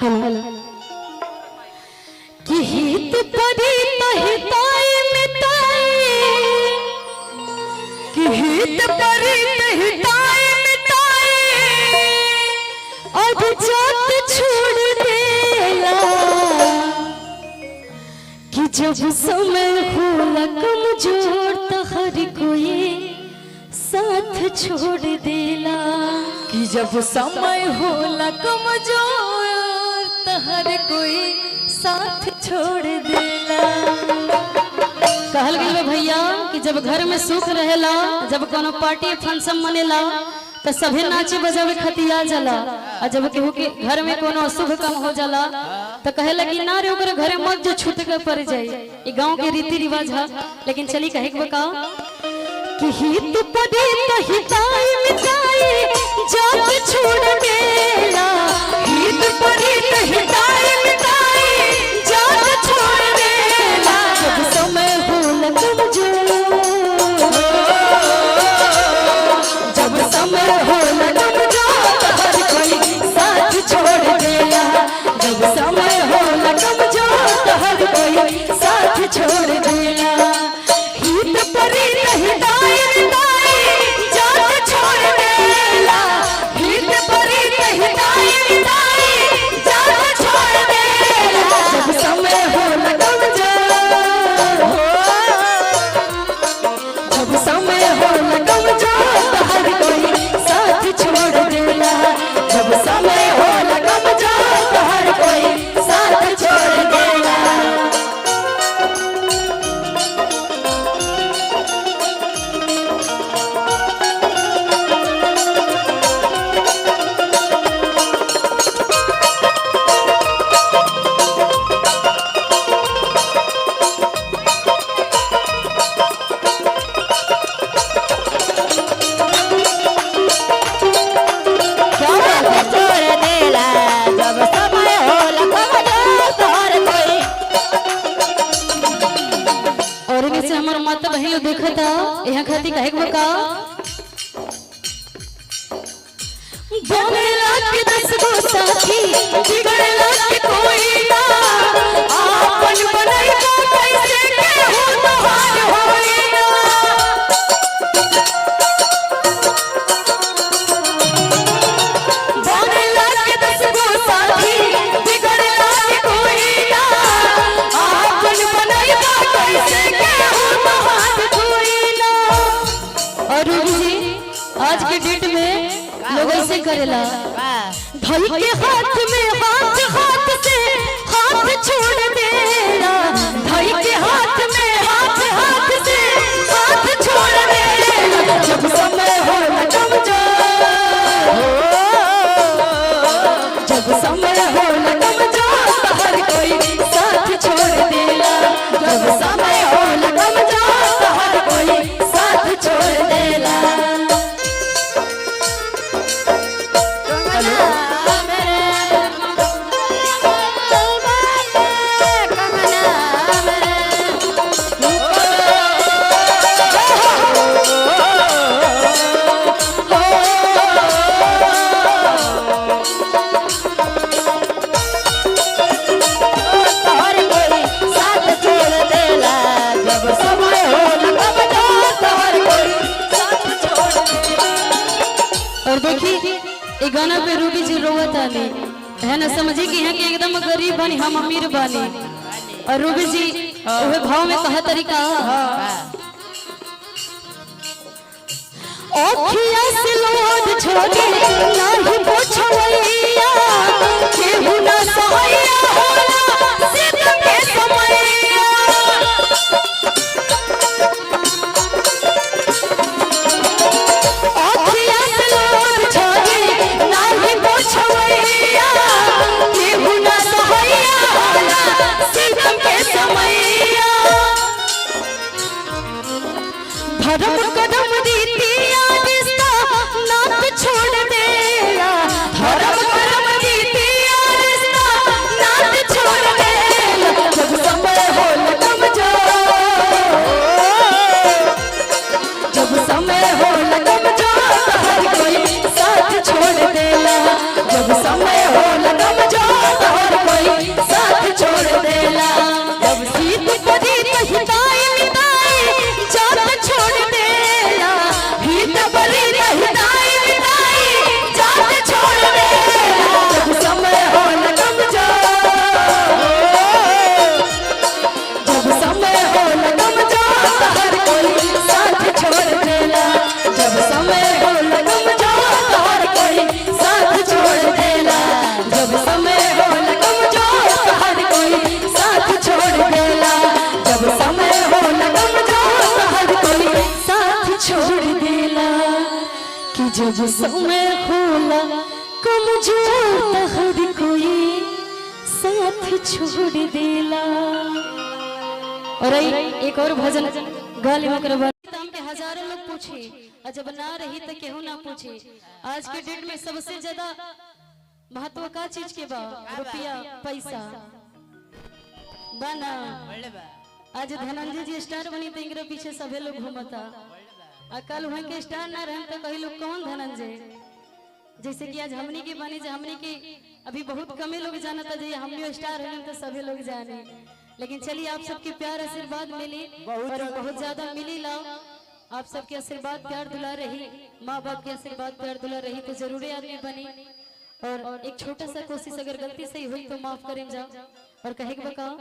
कि हित परी तहिताई मिटाई, कि हित परी तहिताई मिटाई, अब जात छोड़ देला, कि जब समय होला कमजोर तो हर कोई साथ छोड़ देला, कि जब समय होला कमजोर तो हर कोई साथ छोड़ देला। कहल गया भैया कि जब घर में सुख रहेला, जब कोनो पार्टी फंक्शन मनेला तो सभी नाचे बजावे खतिया जाला, और जब केहू के घर में कोनो अशुभ काम हो जाला तो कहेला कि ना रे ओकरे घरे मत जो छूट के पड़ जाए। ये गांव के रीति रिवाज है, लेकिन चली कहे के बताओ कि हित परी तहिताई मिटाई, जात छोड़ देला, हित परी तहिताई मिटाई, जात छोड़ देला, जब समय होला कमजोर, जब समय होला कमजोर हर कोई साथ छोड़ देला, जब समय होला कमजोर हर कोई साथ छोड़ देला, हित परी तहिताई मिटाई, जात छोड़ देला, हित परी तहिताई मिटाई, जात छोड़ देला, जब समय होला कमजोर, जब समय होला कमजोर हर कोई साथ छोड़ देला, जब समय होला कमजोर हर कोई साथ छोड़ देला। मत बहियो देखता यहाँ खाती कहे बका बनेला के 10 गो साथी बिगड़ला के कोई ना, आपन बनैबो कैसे के हो तोहार होई ना, बनेला के 10 गो साथी बिगड़ला के कोई ना, आपन बनैबो कैसे के हो तोहार होई ना। और जी आज के डेट में लोग ऐसे करेला, धई के हाथ में हाथ, हाथ से हाथ छोड़ देला, धई के हाथ में हाथ, हाथ से हाथ छोड़ देला, जब समय होला कमजोर, जब समय होला कमजोर तो हर कोई साथ छोड़ देला, जब समय होला कमजोर तो हर कोई साथ छोड़ देला। और देखी गाना पे रूबी जी रोवत आनी है ना, समझी कि यहाँ के एकदम गरीब बनी हम अमीर बनी, और रूबी जी वह भाव में कहा तरीका ओखिया से लोड छोड़े नाही पोछवैया, केहू ना सहैया होला सिद्ध के समैया, धर्म कदम रीतिया रिश्ता नात छोड़ देला, धर्म कदम रीतिया रिश्ता नात छोड़ देला, जब समय होला कमजोर, जब समय होला कमजोर हर कोई साथ छोड़ देला, जब समय होला कमजोर जब समय होला कमजोर त हर कोई साथ छोड़ देला। और एक और भजन गाली मकर के हजारों लोग पूछे और जब ना रही तो केहू ना पूछे। आज के डेट में सबसे ज्यादा महत्व का चीज के बा? रुपया पैसा बना। आज धनंजय जी स्टार बनी तो इनके पीछे सभी लोग घूमता। कल वहीं के स्टार ना रहे तो कही लोग कौन धनंजय। जैसे कि आज हमनी की बनी, हमनी की अभी बहुत कम लोग जानता जी हमने स्टार है तो सभी लोग जाने। लेकिन चलिए आप सबके प्यार आशीर्वाद मिली और बहुत ज्यादा मिली लाओ। आप सबके आशीर्वाद प्यार दुला रही, माँ बाप के आशीर्वाद प्यार दुला रही तो जरूर आदमी बनी। और एक छोटा सा कोशिश अगर गलती से ही हुई तो माफ करें जाओ और कहे बताओ